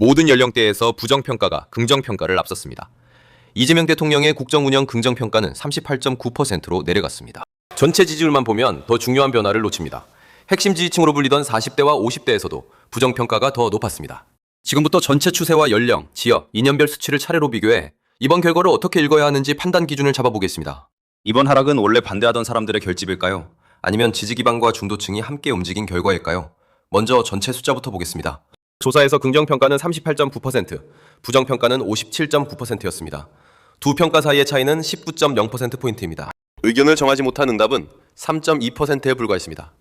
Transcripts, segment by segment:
모든 연령대에서 부정평가가 긍정평가를 앞섰습니다. 이재명 대통령의 국정운영 긍정평가는 38.9%로 내려갔습니다. 전체 지지율만 보면 더 중요한 변화를 놓칩니다. 핵심 지지층으로 불리던 40대와 50대에서도 부정평가가 더 높았습니다. 지금부터 전체 추세와 연령, 지역, 이년별 수치를 차례로 비교해 이번 결과를 어떻게 읽어야 하는지 판단 기준을 잡아보겠습니다. 이번 하락은 원래 반대하던 사람들의 결집일까요? 아니면 지지 기반과 중도층이 함께 움직인 결과일까요? 먼저 전체 숫자부터 보겠습니다. 조사에서 긍정평가는 38.9%, 부정평가는 57.9%였습니다. 두 평가 사이의 차이는 19.0%포인트입니다. 의견을 정하지 못한 응답은 3.2%에 불과했습니다.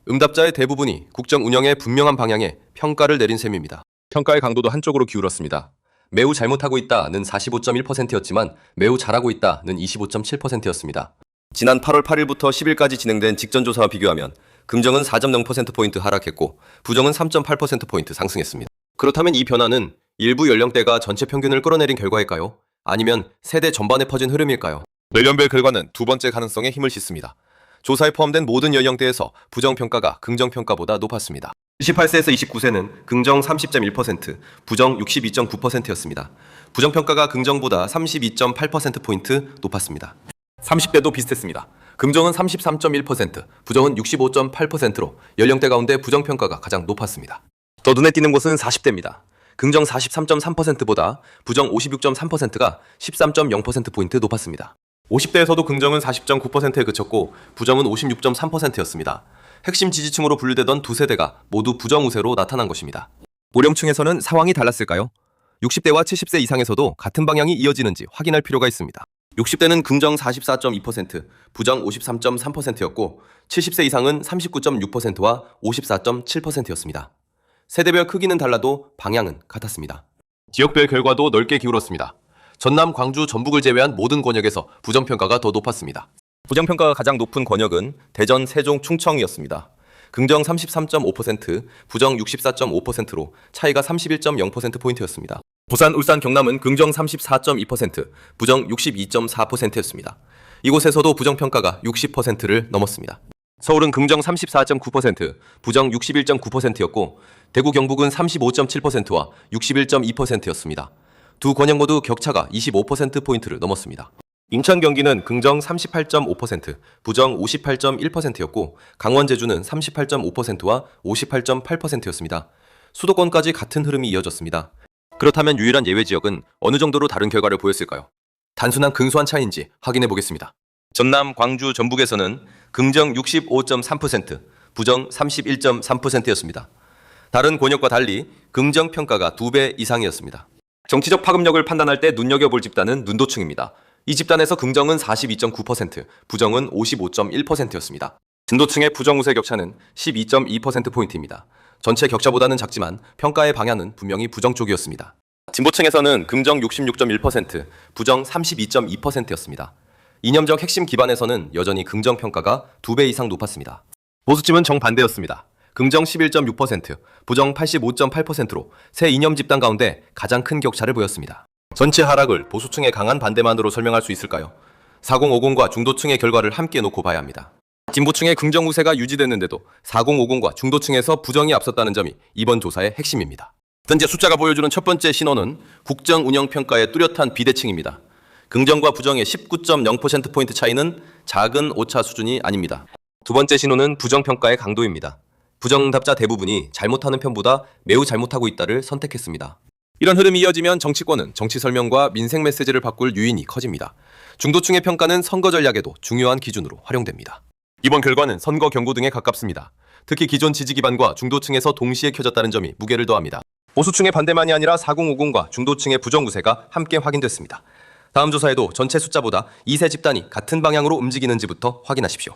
응답자의 대부분이 국정 운영의 분명한 방향에 평가를 내린 셈입니다. 평가의 강도도 한쪽으로 기울었습니다. 매우 잘못하고 있다는 45.1%였지만 매우 잘하고 있다는 25.7%였습니다. 지난 8월 8일부터 10일까지 진행된 직전조사와 비교하면 긍정은 4.0%포인트 하락했고 부정은 3.8%포인트 상승했습니다. 그렇다면 이 변화는 일부 연령대가 전체 평균을 끌어내린 결과일까요? 아니면 세대 전반에 퍼진 흐름일까요? 연령별 결과는 두 번째 가능성에 힘을 싣습니다. 조사에 포함된 모든 연령대에서 부정평가가 긍정평가보다 높았습니다. 18세에서 29세는 긍정 30.1%, 부정 62.9%였습니다. 부정평가가 긍정보다 32.8%포인트 높았습니다. 30대도 비슷했습니다. 긍정은 33.1%, 부정은 65.8%로 연령대 가운데 부정평가가 가장 높았습니다. 더 눈에 띄는 곳은 40대입니다. 긍정 43.3%보다 부정 56.3%가 13.0%포인트 높았습니다. 50대에서도 긍정은 40.9%에 그쳤고 부정은 56.3%였습니다. 핵심 지지층으로 분류되던 두 세대가 모두 부정 우세로 나타난 것입니다. 고령층에서는 상황이 달랐을까요? 60대와 70세 이상에서도 같은 방향이 이어지는지 확인할 필요가 있습니다. 60대는 긍정 44.2%, 부정 53.3%였고 70세 이상은 39.6%와 54.7%였습니다. 세대별 크기는 달라도 방향은 같았습니다. 지역별 결과도 넓게 기울었습니다. 전남, 광주, 전북을 제외한 모든 권역에서 부정평가가 더 높았습니다. 부정평가가 가장 높은 권역은 대전, 세종, 충청이었습니다. 긍정 33.5%, 부정 64.5%로 차이가 31.0%포인트였습니다. 부산, 울산, 경남은 긍정 34.2%, 부정 62.4%였습니다. 이곳에서도 부정평가가 60%를 넘었습니다. 서울은 긍정 34.9%, 부정 61.9%였고 대구, 경북은 35.7%와 61.2%였습니다. 두 권역 모두 격차가 25%포인트를 넘었습니다. 인천, 경기는 긍정 38.5%, 부정 58.1%였고 강원, 제주는 38.5%와 58.8%였습니다. 수도권까지 같은 흐름이 이어졌습니다. 그렇다면 유일한 예외 지역은 어느 정도로 다른 결과를 보였을까요? 단순한 근소한 차이인지 확인해 보겠습니다. 전남, 광주, 전북에서는 긍정 65.3%, 부정 31.3%였습니다. 다른 권역과 달리 긍정 평가가 2배 이상이었습니다. 정치적 파급력을 판단할 때 눈여겨볼 집단은 눈도층입니다. 이 집단에서 긍정은 42.9%, 부정은 55.1%였습니다. 진도층의 부정 우세 격차는 12.2%포인트입니다. 전체 격차보다는 작지만 평가의 방향은 분명히 부정 쪽이었습니다. 진보층에서는 긍정 66.1%, 부정 32.2%였습니다. 이념적 핵심 기반에서는 여전히 긍정 평가가 2배 이상 높았습니다. 보수층은 정반대였습니다. 긍정 11.6%, 부정 85.8%로 새 이념 집단 가운데 가장 큰 격차를 보였습니다. 전체 하락을 보수층의 강한 반대만으로 설명할 수 있을까요? 4050과 중도층의 결과를 함께 놓고 봐야 합니다. 진보층의 긍정 우세가 유지됐는데도 4050과 중도층에서 부정이 앞섰다는 점이 이번 조사의 핵심입니다. 현재 숫자가 보여주는 첫 번째 신호는 국정 운영 평가의 뚜렷한 비대칭입니다. 긍정과 부정의 19.0%포인트 차이는 작은 오차 수준이 아닙니다. 두 번째 신호는 부정평가의 강도입니다. 부정응답자 대부분이 잘못하는 편보다 매우 잘못하고 있다를 선택했습니다. 이런 흐름이 이어지면 정치권은 정치 설명과 민생 메시지를 바꿀 유인이 커집니다. 중도층의 평가는 선거 전략에도 중요한 기준으로 활용됩니다. 이번 결과는 선거 경고 등에 가깝습니다. 특히 기존 지지 기반과 중도층에서 동시에 켜졌다는 점이 무게를 더합니다. 보수층의 반대만이 아니라 4050과 중도층의 부정 우세가 함께 확인됐습니다. 다음 조사에도 전체 숫자보다 2세 집단이 같은 방향으로 움직이는지부터 확인하십시오.